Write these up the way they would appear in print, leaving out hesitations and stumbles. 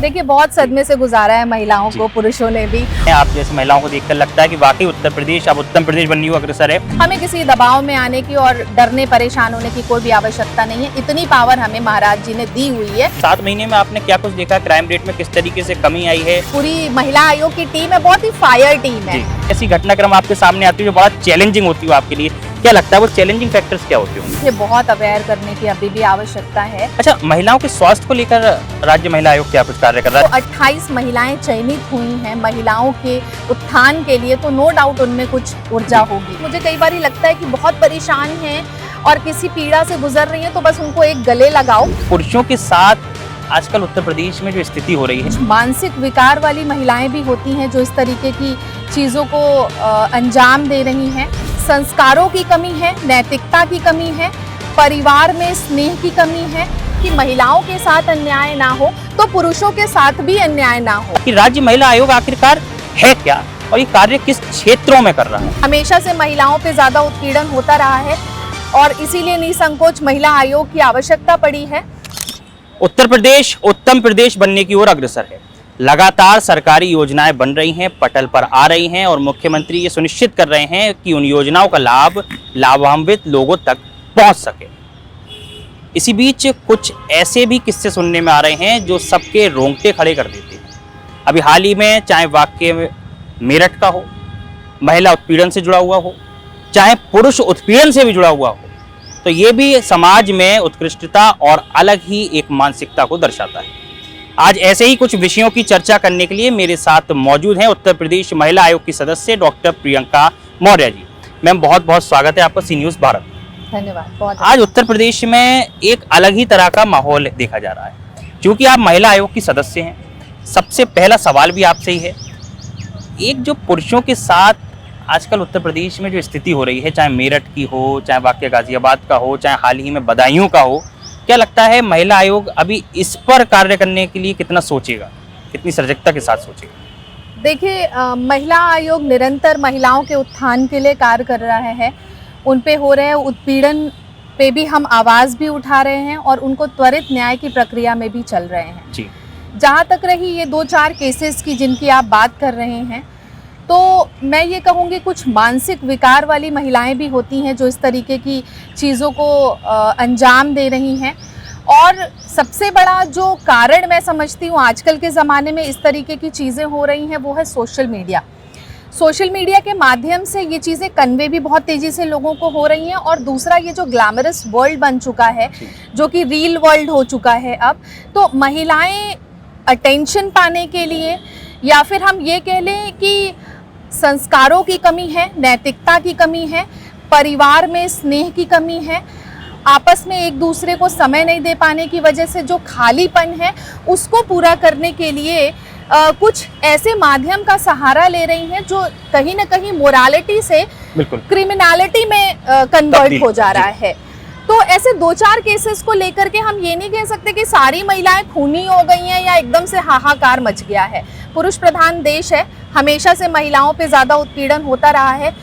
देखिए बहुत सदमे से गुजारा है महिलाओं को, पुरुषों ने भी। आप जैसे महिलाओं को देखकर लगता है कि वाकई उत्तर प्रदेश अब उत्तम प्रदेश बनने को अग्रसर है। हमें किसी दबाव में आने की और डरने परेशान होने की कोई भी आवश्यकता नहीं है। इतनी पावर हमें महाराज जी ने दी हुई है। 7 महीने में आपने क्या कुछ देखा, क्राइम रेट में किस तरीके से कमी आई है? पूरी महिला आयोग की टीम है, बहुत ही फायर टीम है। ऐसी घटनाक्रम आपके सामने आती है जो बड़ा चैलेंजिंग होती है आपके लिए, क्या लगता है वो चैलेंजिंग फैक्टर्स क्या होते होंगे? ये बहुत अवेयर करने की अभी भी आवश्यकता है। अच्छा, महिलाओं के स्वास्थ्य को लेकर राज्य महिला आयोग क्या कुछ कार्य कर रहा है? तो 28 महिलाएं चयनित हुई हैं महिलाओं के उत्थान के लिए, तो नो डाउट उनमें कुछ ऊर्जा होगी। मुझे कई बार लगता है कि बहुत परेशान हैं और किसी पीड़ा से गुजर रही हैं, तो बस उनको एक गले लगाओ। पुरुषों के साथ आजकल उत्तर प्रदेश में जो स्थिति हो रही है, मानसिक विकार वाली महिलाएं भी होती हैं जो इस तरीके की चीजों को अंजाम दे रही हैं। संस्कारों की कमी है, नैतिकता की कमी है, परिवार में स्नेह की कमी है कि महिलाओं के साथ अन्याय ना हो तो पुरुषों के साथ भी अन्याय ना हो। कि राज्य महिला आयोग आखिरकार है क्या और ये कार्य किस क्षेत्रों में कर रहा है? हमेशा से महिलाओं पे ज्यादा उत्पीड़न होता रहा है और इसीलिए निसंकोच महिला आयोग की आवश्यकता पड़ी है। उत्तर प्रदेश उत्तम प्रदेश बनने की ओर अग्रसर है। लगातार सरकारी योजनाएं बन रही हैं, पटल पर आ रही हैं और मुख्यमंत्री ये सुनिश्चित कर रहे हैं कि उन योजनाओं का लाभ लाभान्वित लोगों तक पहुंच सके। इसी बीच कुछ ऐसे भी किस्से सुनने में आ रहे हैं जो सबके रोंगटे खड़े कर देते हैं। अभी हाल ही में चाहे वाक्य मेरठ का हो, महिला उत्पीड़न से जुड़ा हुआ हो, चाहे पुरुष उत्पीड़न से भी जुड़ा हुआ हो, तो ये भी समाज में उत्कृष्टता और अलग ही एक मानसिकता को दर्शाता है। आज ऐसे ही कुछ विषयों की चर्चा करने के लिए मेरे साथ मौजूद हैं उत्तर प्रदेश महिला आयोग की सदस्य डॉक्टर प्रियंका मौर्य जी। मैम, बहुत बहुत स्वागत है आपका सी न्यूज़ भारत। धन्यवाद। आज उत्तर प्रदेश में एक अलग ही तरह का माहौल देखा जा रहा है। क्योंकि आप महिला आयोग की सदस्य हैं, सबसे पहला सवाल भी आपसे ही है, एक जो पुरुषों के साथ आजकल उत्तर प्रदेश में जो स्थिति हो रही है, चाहे मेरठ की हो, चाहे वाकई गाजियाबाद का हो, चाहे हाल ही में बदायूं का हो, क्या लगता है महिला आयोग अभी इस पर कार्य करने के लिए कितना सोचेगा, कितनी सजगता के साथ सोचेगा? देखिए, महिला आयोग निरंतर महिलाओं के उत्थान के लिए कार्य कर रहा है। उन पे हो रहे उत्पीड़न पे भी हम आवाज़ भी उठा रहे हैं और उनको त्वरित न्याय की प्रक्रिया में भी चल रहे हैं जी। जहाँ तक रही ये 2-4 केसेस की जिनकी आप बात कर रहे हैं, तो मैं ये कहूँगी कुछ मानसिक विकार वाली महिलाएं भी होती हैं जो इस तरीके की चीज़ों को अंजाम दे रही हैं। और सबसे बड़ा जो कारण मैं समझती हूँ आजकल के ज़माने में इस तरीके की चीज़ें हो रही हैं वो है सोशल मीडिया। सोशल मीडिया के माध्यम से ये चीज़ें कन्वे भी बहुत तेज़ी से लोगों को हो रही हैं। और दूसरा, ये जो ग्लैमरस वर्ल्ड बन चुका है, जो कि रील वर्ल्ड हो चुका है अब, तो महिलाएं अटेंशन पाने के लिए, या फिर हम ये कह लें कि संस्कारों की कमी है, नैतिकता की कमी है, परिवार में स्नेह की कमी है, आपस में एक दूसरे को समय नहीं दे पाने की वजह से जो खालीपन है उसको पूरा करने के लिए कुछ ऐसे माध्यम का सहारा ले रही हैं जो कहीं ना कहीं मोरालिटी से क्रिमिनलिटी में कन्वर्ट हो जा रहा है। तो ऐसे 2-4 केसेस को लेकर के हम ये नहीं कह सकते कि सारी महिलाएं खूनी हो गई हैं या एकदम से हाहाकार मच गया है। पुरुष प्रधान देश है, हमेशा से महिलाओं पे ज़्यादा उत्पीड़न होता रहा है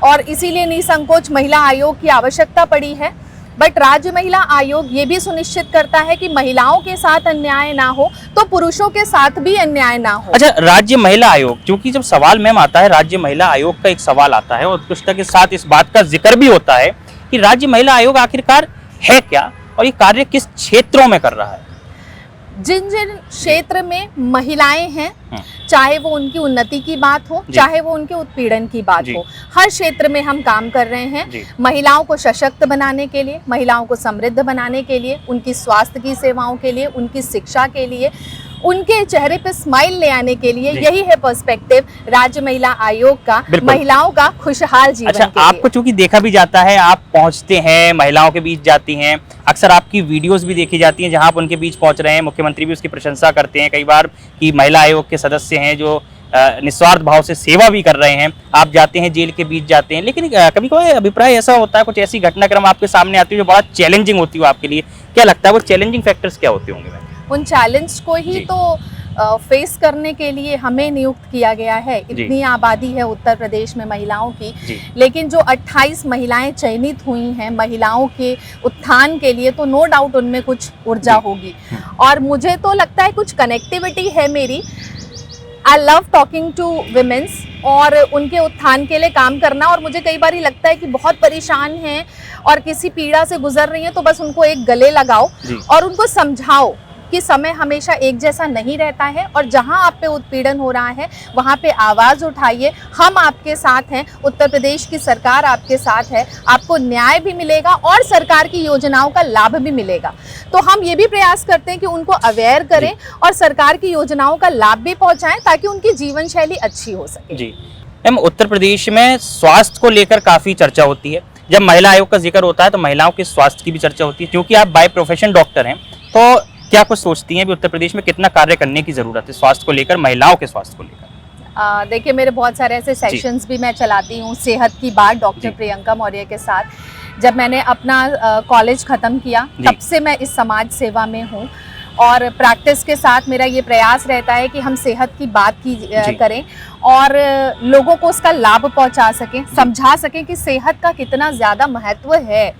और इसीलिए निसंकोच महिला आयोग की आवश्यकता पड़ी है। बट राज्य महिला आयोग ये भी सुनिश्चित करता है कि महिलाओं के साथ अन्याय ना हो तो पुरुषों के साथ भी अन्याय ना हो। अच्छा, राज्य महिला आयोग, क्योंकि जब सवाल मैम आता है राज्य महिला आयोग का एक सवाल आता है और उत्कृष्टता के साथ इस बात का जिक्र भी होता है कि राज्य महिला आयोग आखिरकार है क्या और ये कार्य किस क्षेत्रों में कर रहा है? जिन जिन क्षेत्र में महिलाएं हैं, चाहे वो उनकी उन्नति की बात हो, चाहे वो उनके उत्पीड़न की बात हो, हर क्षेत्र में हम काम कर रहे हैं। महिलाओं को सशक्त बनाने के लिए, महिलाओं को समृद्ध बनाने के लिए, उनकी स्वास्थ्य की सेवाओं के लिए, उनकी शिक्षा के लिए, उनके चेहरे पे स्माइल ले आने के लिए, यही है पर्सपेक्टिव राज्य महिला आयोग का, महिलाओं का खुशहाल जीवन के लिए। आपको चूंकि देखा भी जाता है, आप पहुंचते हैं, महिलाओं के बीच जाती हैं, अक्सर आपकी वीडियोस भी देखी जाती हैं जहां आप उनके बीच पहुंच रहे हैं। मुख्यमंत्री भी उसकी प्रशंसा करते हैं कई बार कि महिला आयोग के सदस्य हैं जो निस्वार्थ भाव से सेवा भी कर रहे हैं। आप जाते हैं, जेल के बीच जाते हैं, लेकिन कभी कोई अभिप्राय ऐसा होता है, कुछ ऐसी घटनाक्रम आपके सामने आती है जो बड़ा चैलेंजिंग होती है आपके लिए, क्या लगता है वो चैलेंजिंग फैक्टर्स क्या होते होंगे? उन चैलेंज को ही तो फेस करने के लिए हमें नियुक्त किया गया है। इतनी आबादी है उत्तर प्रदेश में महिलाओं की, लेकिन जो 28 महिलाएं चयनित हुई हैं महिलाओं के उत्थान के लिए, तो नो डाउट उनमें कुछ ऊर्जा होगी। और मुझे तो लगता है कुछ कनेक्टिविटी है मेरी। I love talking to women's और उनके उत्थान के लिए काम करना। और मुझे कई बार लगता है कि बहुत परेशान हैं और किसी पीड़ा से गुजर रही हैं, तो बस उनको एक गले लगाओ और उनको समझाओ कि समय हमेशा एक जैसा नहीं रहता है और जहां आप पे उत्पीड़न हो रहा है वहां पे आवाज़ उठाइए। हम आपके साथ हैं, उत्तर प्रदेश की सरकार आपके साथ है, आपको न्याय भी मिलेगा और सरकार की योजनाओं का लाभ भी मिलेगा। तो हम ये भी प्रयास करते हैं कि उनको अवेयर करें और सरकार की योजनाओं का लाभ भी पहुँचाएँ ताकि उनकी जीवन शैली अच्छी हो सके। जी मैम, उत्तर प्रदेश में स्वास्थ्य को लेकर काफ़ी चर्चा होती है। जब महिला आयोग का जिक्र होता है तो महिलाओं के स्वास्थ्य की भी चर्चा होती है। क्योंकि आप बाय प्रोफेशन डॉक्टर हैं, तो क्या कुछ सोचती हैं भी उत्तर प्रदेश में कितना कार्य करने की जरूरत है स्वास्थ्य को लेकर, महिलाओं के स्वास्थ्य को लेकर? देखिए, मेरे बहुत सारे ऐसे सेशंस भी मैं चलाती हूँ सेहत की बात डॉक्टर प्रियंका मौर्य के साथ। जब मैंने अपना कॉलेज ख़त्म किया तब से मैं इस समाज सेवा में हूँ और प्रैक्टिस के साथ मेरा ये प्रयास रहता है कि हम सेहत की बात करें और लोगों को उसका लाभ पहुँचा सकें, समझा सकें कि सेहत का कितना ज़्यादा महत्व है।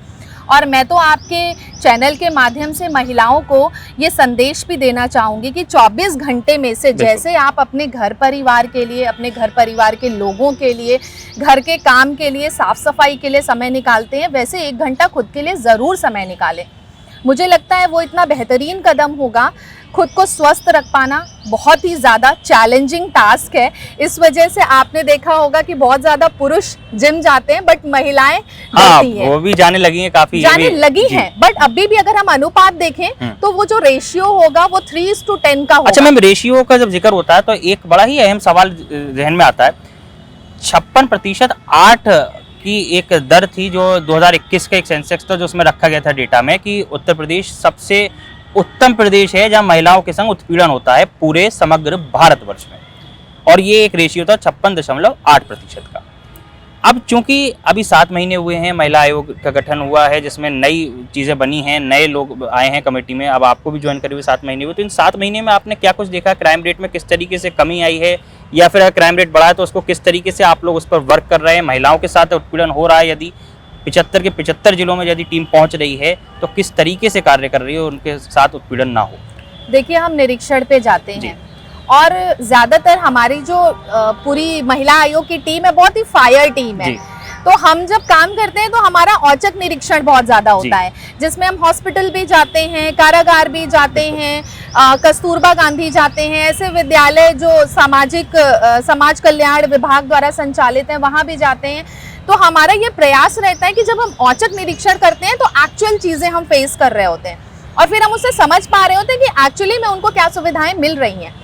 और मैं तो आपके चैनल के माध्यम से महिलाओं को ये संदेश भी देना चाहूँगी कि 24 घंटे में से जैसे आप अपने घर परिवार के लिए, अपने घर परिवार के लोगों के लिए, घर के काम के लिए, साफ सफाई के लिए समय निकालते हैं, वैसे 1 घंटा खुद के लिए ज़रूर समय निकालें। मुझे लगता है वो इतना बेहतरीन कदम होगा। खुद को स्वस्थ रख पाना बहुत ही ज़्यादा चैलेंजिंग टास्क है। इस वजह से आपने देखा होगा कि बहुत ज़्यादा पुरुष जिम जाते हैं बट महिलाएं डरती हैं। वो भी जाने लगी हैं, काफ़ी जाने लगी हैं, बट अभी भी अगर हम अनुपात देखें तो वो जो रेशियो होगा वो 3:10 का होगा। अच्छा मैम, रेशियो का जब जिक्र होता है तो एक बड़ा ही अहम सवाल जहन में आता है। 56% 8 की एक दर थी जो 2021 का एक सेंसेक्स था, जो उसमें रखा गया था डेटा में कि उत्तर प्रदेश सबसे उत्तम प्रदेश है जहां महिलाओं के संग उत्पीड़न होता है पूरे समग्र भारतवर्ष में। और ये एक रेशियो था 56.8% का। अब चूंकि अभी 7 महीने हुए हैं, महिला आयोग का गठन हुआ है जिसमें नई चीज़ें बनी हैं, नए लोग आए हैं कमेटी में, अब आपको भी ज्वाइन करे हुए 7 महीने हुए, तो इन 7 महीने में आपने क्या कुछ देखा? क्राइम रेट में किस तरीके से कमी आई है, या फिर अगर क्राइम रेट बढ़ा है तो उसको किस तरीके से आप लोग उस पर वर्क कर रहे हैं? महिलाओं के साथ उत्पीड़न हो रहा है, यदि 75 के 75 जिलों में यदि टीम पहुंच रही है तो किस तरीके से कार्य कर रही है उनके साथ उत्पीड़न ना हो? देखिए, हम निरीक्षण पे जाते हैं और ज़्यादातर हमारी जो पूरी महिला आयोग की टीम है बहुत ही फायर टीम है। तो हम जब काम करते हैं तो हमारा औचक निरीक्षण बहुत ज़्यादा होता है, जिसमें हम हॉस्पिटल भी जाते हैं, कारागार भी जाते हैं, कस्तूरबा गांधी जाते हैं, ऐसे विद्यालय जो समाज कल्याण विभाग द्वारा संचालित हैं वहाँ भी जाते हैं। तो हमारा ये प्रयास रहता है कि जब हम औचक निरीक्षण करते हैं तो एक्चुअल चीज़ें हम फेस कर रहे होते हैं और फिर हम उससे समझ पा रहे होते हैं कि एक्चुअली में उनको क्या सुविधाएं मिल रही हैं।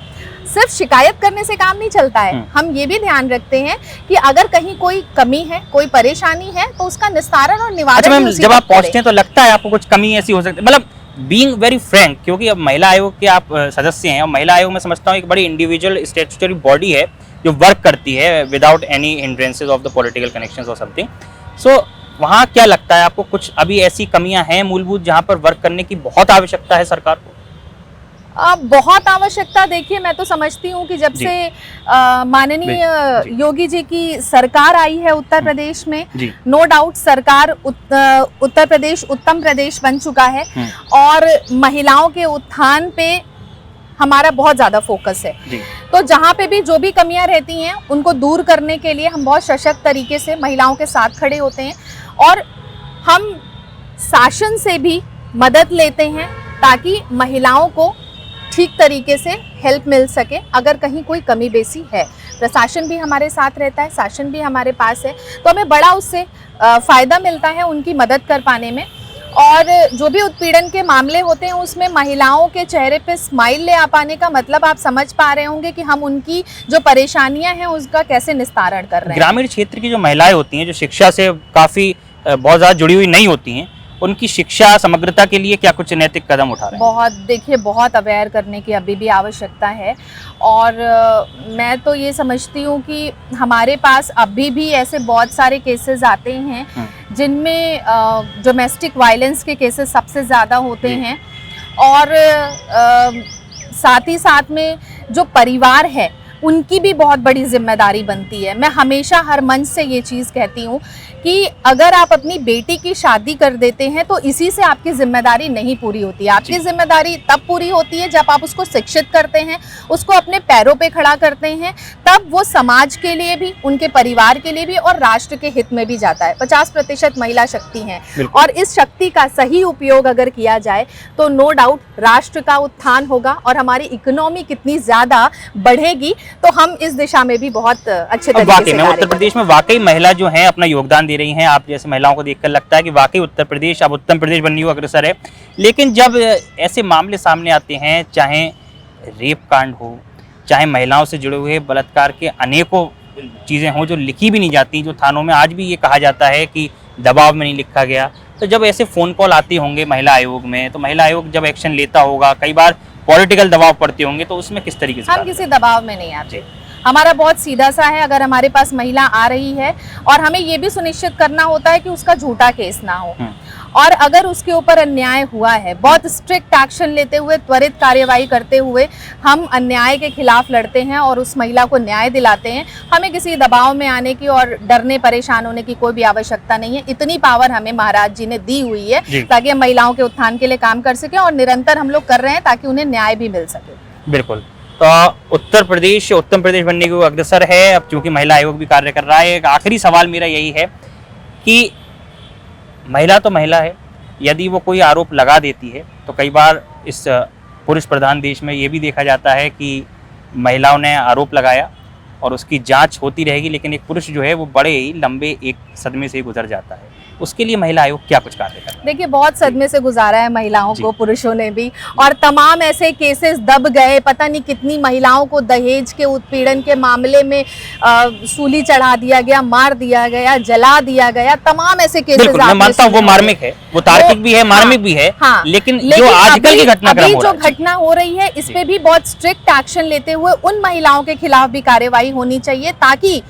सिर्फ शिकायत करने से काम नहीं चलता है, हम ये भी ध्यान रखते हैं कि अगर कहीं कोई कमी है, कोई परेशानी है तो उसका निस्तारण और निवारण। अच्छा मैम, जब आप पहुंचते हैं तो लगता है आपको कुछ कमी ऐसी हो सकती है, मतलब बीइंग वेरी फ्रैंक, क्योंकि अब महिला आयोग के आप सदस्य हैं और महिला आयोग में समझता हूँ एक बड़ी इंडिविजुअल स्टैट्यूटरी बॉडी है जो वर्क करती है without any hindrances of the political connections और समथिंग। सो वहाँ क्या लगता है आपको, कुछ अभी ऐसी कमियां हैं मूलभूत जहाँ पर वर्क करने की बहुत आवश्यकता है सरकार को? बहुत आवश्यकता, देखिए मैं तो समझती हूँ कि जब से माननीय योगी जी की सरकार आई है उत्तर प्रदेश में, नो डाउट सरकार उत्तर प्रदेश उत्तम प्रदेश बन चुका है और महिलाओं के उत्थान पे हमारा बहुत ज़्यादा फोकस है। तो जहाँ पे भी जो भी कमियां रहती हैं उनको दूर करने के लिए हम बहुत सशक्त तरीके से महिलाओं के साथ खड़े होते हैं और हम शासन से भी मदद लेते हैं ताकि महिलाओं को ठीक तरीके से हेल्प मिल सके अगर कहीं कोई कमी बेसी है। प्रशासन भी हमारे साथ रहता है, शासन भी हमारे पास है, तो हमें बड़ा उससे फ़ायदा मिलता है उनकी मदद कर पाने में। और जो भी उत्पीड़न के मामले होते हैं उसमें महिलाओं के चेहरे पे स्माइल ले आ पाने का मतलब आप समझ पा रहे होंगे कि हम उनकी जो परेशानियां हैं उसका कैसे निस्तारण कर रहे हैं। ग्रामीण क्षेत्र की जो महिलाएं होती हैं जो शिक्षा से काफ़ी बहुत ज़्यादा जुड़ी हुई नहीं होती हैं, उनकी शिक्षा समग्रता के लिए क्या कुछ नैतिक कदम उठा रहे हैं? बहुत, देखिए बहुत अवेयर करने की अभी भी आवश्यकता है और मैं तो ये समझती हूँ कि हमारे पास अभी भी ऐसे बहुत सारे केसेस आते हैं जिनमें डोमेस्टिक वायलेंस के केसेस सबसे ज़्यादा होते हैं और साथ ही साथ में जो परिवार है उनकी भी बहुत बड़ी जिम्मेदारी बनती है। मैं हमेशा हर मंच से ये चीज़ कहती हूँ कि अगर आप अपनी बेटी की शादी कर देते हैं तो इसी से आपकी जिम्मेदारी नहीं पूरी होती है। आपकी जिम्मेदारी तब पूरी होती है जब आप उसको शिक्षित करते हैं, उसको अपने पैरों पे खड़ा करते हैं, तब वो समाज के लिए भी, उनके परिवार के लिए भी और राष्ट्र के हित में भी जाता है। 50% महिला शक्ति हैं और इस शक्ति का सही उपयोग अगर किया जाए तो नो डाउट राष्ट्र का उत्थान होगा और हमारी इकोनॉमी कितनी ज़्यादा बढ़ेगी। तो हम इस दिशा में भी बहुत अच्छे तरीके वाकई से में उत्तर प्रदेश में वाकई महिला जो है अपना योगदान दे रही हैं। आप जैसे महिलाओं को देखकर लगता है कि वाकई उत्तर प्रदेश अब उत्तम प्रदेश बनने को अग्रसर है। लेकिन जब ऐसे मामले सामने आते हैं, चाहे रेप कांड हो, चाहे महिलाओं से जुड़े हुए बलात्कार के अनेकों चीज़ें हों जो लिखी भी नहीं जाती, जो थानों में आज भी ये कहा जाता है कि दबाव में नहीं लिखा गया, तो जब ऐसे फ़ोन कॉल आते होंगे महिला आयोग में, तो महिला आयोग जब एक्शन लेता होगा, कई बार पॉलिटिकल दबाव पड़ते होंगे, तो उसमें किस तरीके से? हम किसी दबाव में नहीं आते। हमारा बहुत सीधा सा है, अगर हमारे पास महिला आ रही है और हमें ये भी सुनिश्चित करना होता है कि उसका झूठा केस ना हो, और अगर उसके ऊपर अन्याय हुआ है, बहुत स्ट्रिक्ट एक्शन लेते हुए, त्वरित कार्यवाही करते हुए हम अन्याय के खिलाफ लड़ते हैं और उस महिला को न्याय दिलाते हैं। हमें किसी दबाव में आने की और डरने परेशान होने की कोई भी आवश्यकता नहीं है। इतनी पावर हमें महाराज जी ने दी हुई है ताकि हम महिलाओं के उत्थान के लिए काम कर सकें, और निरंतर हम लोग कर रहे हैं ताकि उन्हें न्याय भी मिल सके। बिल्कुल। तो उत्तर प्रदेश उत्तम प्रदेश बनने की अग्रसर है, अब चूंकि महिला आयोग भी कार्य कर रहा है। एक आखिरी सवाल मेरा यही है कि महिला तो महिला है, यदि वो कोई आरोप लगा देती है तो कई बार इस पुरुष प्रधान देश में ये भी देखा जाता है कि महिलाओं ने आरोप लगाया और उसकी जांच होती रहेगी, लेकिन एक पुरुष जो है वो बड़े ही लंबे एक सदमे से ही गुजर जाता है। उसके लिए महिला आयोग क्या कुछ कार्य कर रहा है? देखिए, बहुत सदमे से गुजारा है महिलाओं को, पुरुषों ने भी, और तमाम ऐसे केसेस दब गए। पता नहीं कितनी महिलाओं को दहेज के उत्पीड़न के मामले में सूली चढ़ा दिया गया, मार दिया गया, जला दिया गया। तमाम ऐसे केसेस मैं मानता हूँ वो मार्मिक है, वो तार्किक भी है, मार्मिक भी है, लेकिन जो आजकल की घटनाक्रम हो रहा है, जो घटना हो रही है, इस पे भी बहुत स्ट्रिक्ट एक्शन लेते हुए उन महिलाओं के खिलाफ भी कार्रवाई होनी चाहिए, ताकि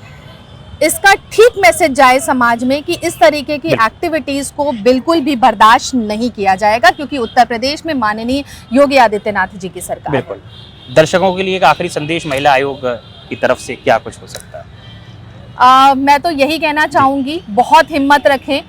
इसका ठीक मैसेज जाए समाज में कि इस तरीके की एक्टिविटीज को बिल्कुल भी बर्दाश्त नहीं किया जाएगा, क्योंकि उत्तर प्रदेश में माननीय योगी आदित्यनाथ जी की सरकार है। बिल्कुल। दर्शकों के लिए एक आखिरी संदेश महिला आयोग की तरफ से क्या कुछ हो सकता है? मैं तो यही कहना चाहूंगी, बहुत हिम्मत रखें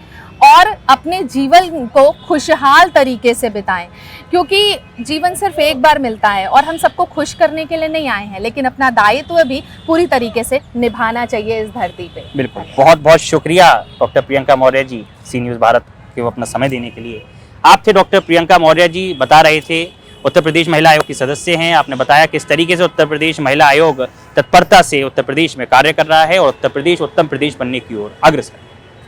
और अपने जीवन को खुशहाल तरीके से बिताएं, क्योंकि जीवन सिर्फ एक बार मिलता है और हम सबको खुश करने के लिए नहीं आए हैं, लेकिन अपना दायित्व भी पूरी तरीके से निभाना चाहिए इस धरती पे। बिल्कुल, बहुत बहुत शुक्रिया डॉक्टर प्रियंका मौर्य जी, सी न्यूज़ भारत को अपना समय देने के लिए। आप थे डॉक्टर प्रियंका मौर्य जी, बता रहे थे उत्तर प्रदेश महिला आयोग की सदस्य हैं। आपने बताया किस तरीके से उत्तर प्रदेश महिला आयोग तत्परता से उत्तर प्रदेश में कार्य कर रहा है और उत्तर प्रदेश उत्तम प्रदेश बनने की ओर अग्रसर है।